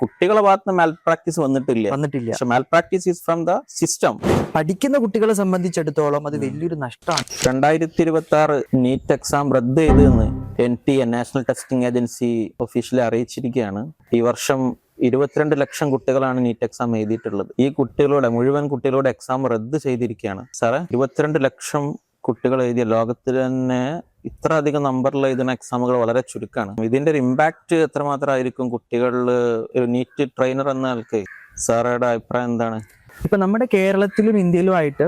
കുട്ടികളെ ഭാഗത്ത് മാൽ പ്രാക്ടീസ് വന്നിട്ടില്ല. പക്ഷെ malpractice is from the system. പഠിക്കുന്ന കുട്ടികളെ സംബന്ധിച്ചിടത്തോളം അത് വലിയൊരു നഷ്ടമാണ്. 2026 നീറ്റ് എക്സാം റദ്ദ് ചെയ്തെന്ന് NTA national testing agency officially അറിയിച്ചിരിക്കുകയാണ്. ഈ വർഷം 22 ലക്ഷം കുട്ടികളാണ് നീറ്റ് എക്സാം എഴുതിയിട്ടുള്ളത്. ഈ മുഴുവൻ കുട്ടികളുടെ എക്സാം റദ്ദ് ചെയ്തിരിക്കുകയാണ്. സാറേ, 22 ലക്ഷം കുട്ടികൾ എഴുതിയ ലോകത്തിൽ തന്നെ ഇത്ര അധികം നമ്പറിൽ എഴുതുന്ന എക്സാമുകൾ വളരെ ചുരുക്കമാണ്. ഇതിന്റെ ഒരു ഇമ്പാക്ട് എത്രമാത്രമായിരിക്കും കുട്ടികളിൽ ഒരു നീറ്റ് ട്രെയിനർ എന്ന ആൾക്ക്? സാറുടെ അഭിപ്രായം എന്താണ്? ഇപ്പൊ നമ്മുടെ കേരളത്തിലും ഇന്ത്യയിലുമായിട്ട്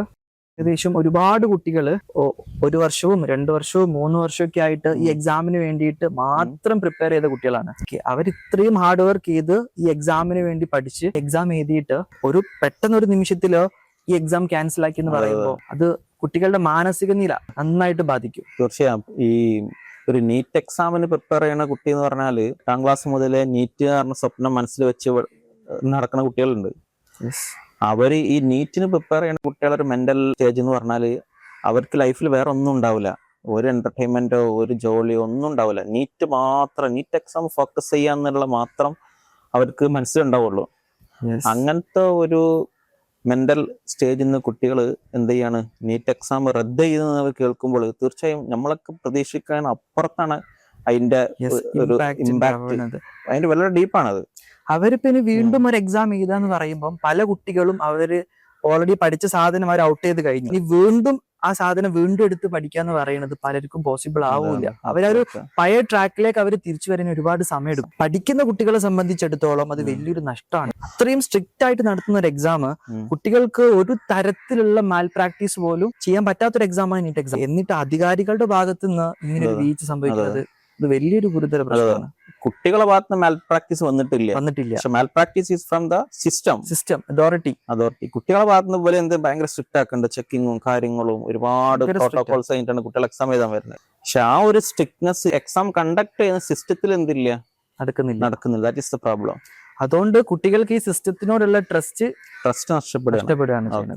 ഏകദേശം ഒരുപാട് കുട്ടികൾ 1 വർഷവും 2 വർഷവും 3 വർഷമൊക്കെ ആയിട്ട് ഈ എക്സാമിന് വേണ്ടിയിട്ട് മാത്രം പ്രിപ്പയർ ചെയ്ത കുട്ടികളാണ്. അവർ ഇത്രയും ഹാർഡ് വർക്ക് ചെയ്ത് ഈ എക്സാമിന് വേണ്ടി പഠിച്ച് എക്സാം എഴുതിയിട്ട് പെട്ടെന്നൊരു നിമിഷത്തിലോ ഈ എക്സാം ക്യാൻസൽ ആക്കി എന്ന് പറയുമ്പോൾ അത് കുട്ടികളുടെ മാനസിക നില നന്നായിട്ട് ബാധിക്കും. തീർച്ചയായും ഈ ഒരു നീറ്റ് എക്സാമിന് പ്രിപ്പയർ ചെയ്യുന്ന കുട്ടി എന്ന് പറഞ്ഞാൽ 10ാം ക്ലാസ് മുതലേ നീറ്റ് പറഞ്ഞ സ്വപ്നം മനസ്സിൽ വെച്ച് നടക്കുന്ന കുട്ടികളുണ്ട്. അവര് ഈ നീറ്റിന് പ്രിപ്പയർ ചെയ്യുന്ന കുട്ടികളുടെ ഒരു മെന്റൽ സ്റ്റേജ് എന്ന് പറഞ്ഞാൽ അവർക്ക് ലൈഫിൽ വേറെ ഒന്നും ഉണ്ടാവില്ല. ഒരു എന്റർടൈൻമെന്റോ ഒരു ജോലിയോ ഒന്നും ഉണ്ടാവില്ല. നീറ്റ് എക്സാം ഫോക്കസ് ചെയ്യാന്നുള്ള മാത്രം അവർക്ക് മനസ്സിലുണ്ടാവുള്ളൂ. അങ്ങനത്തെ ഒരു മെന്റൽ സ്റ്റേജിൽ നിന്ന് കുട്ടികൾ എന്ത് ചെയ്യാണ്, നീറ്റ് എക്സാം റദ്ദ് ചെയ്യുന്നത് കേൾക്കുമ്പോൾ തീർച്ചയായും നമ്മളൊക്കെ പ്രതീക്ഷിക്കാൻ അപ്പുറത്താണ് അതിന്റെ ഒരു ഇമ്പാക്ട്. അതിന്റെ വളരെ ഡീപ്പാണത്. അവരിപ്പോ ഇനി വീണ്ടും ഒരു എക്സാം എഴുതാന്ന് പറയുമ്പോൾ പല കുട്ടികളും അവര് ഓൾറെഡി പഠിച്ച സാധനം അവർ ഔട്ട് ചെയ്ത് കഴിഞ്ഞു. ഇനി വീണ്ടും ആ സാധനം വീണ്ടും എടുത്ത് പഠിക്കാന്ന് പറയുന്നത് പലർക്കും പോസിബിൾ ആവൂല. അവരൊരു പഴയ ട്രാക്കിലേക്ക് അവർ തിരിച്ചു വരാൻ ഒരുപാട് സമയം എടുക്കും. പഠിക്കുന്ന കുട്ടികളെ സംബന്ധിച്ചിടത്തോളം അത് വലിയൊരു നഷ്ടമാണ്. അത്രയും സ്ട്രിക്റ്റ് ആയിട്ട് നടത്തുന്ന ഒരു എക്സാം കുട്ടികൾക്ക് ഒരു തരത്തിലുള്ള മാൽ പ്രാക്ടീസ് പോലും ചെയ്യാൻ പറ്റാത്തൊരു എക്സാമാണ് നീറ്റ് എക്സാം. എന്നിട്ട് അധികാരികളുടെ ഭാഗത്ത് നിന്ന് ഇങ്ങനെ ഒരു വീഴ്ച സംഭവിക്കുന്നത് ഇത് വലിയൊരു ഗുരുതര പ്രശ്നമാണ്. കുട്ടികളെ ഭാഗത്ത് മാൽ പ്രാക്ടീസ് വന്നിട്ടില്ല. പക്ഷെ malpractice is from the system authority. കുട്ടികളെ ഭാഗത്ത് പോലെ എന്ത് ഭയങ്കര സ്ട്രിക്റ്റ് ആക്കേണ്ട ചെക്കിങ്ങും കാര്യങ്ങളും ഒരുപാട് പ്രോട്ടോകോൾസ് ആയിട്ടാണ് കുട്ടികൾ എക്സാം എഴുതാൻ വരുന്നത്. പക്ഷെ ആ ഒരു സ്ട്രിക്ട്നെസ് എക്സാം കണ്ടക്ട് ചെയ്യുന്ന സിസ്റ്റത്തിൽ എന്തില്ല, നടക്കുന്നില്ല. That is the problem. അതുകൊണ്ട് കുട്ടികൾക്ക് ഈ സിസ്റ്റത്തിനോടുള്ള ട്രസ്റ്റ് നഷ്ടപ്പെടുകയാണ്.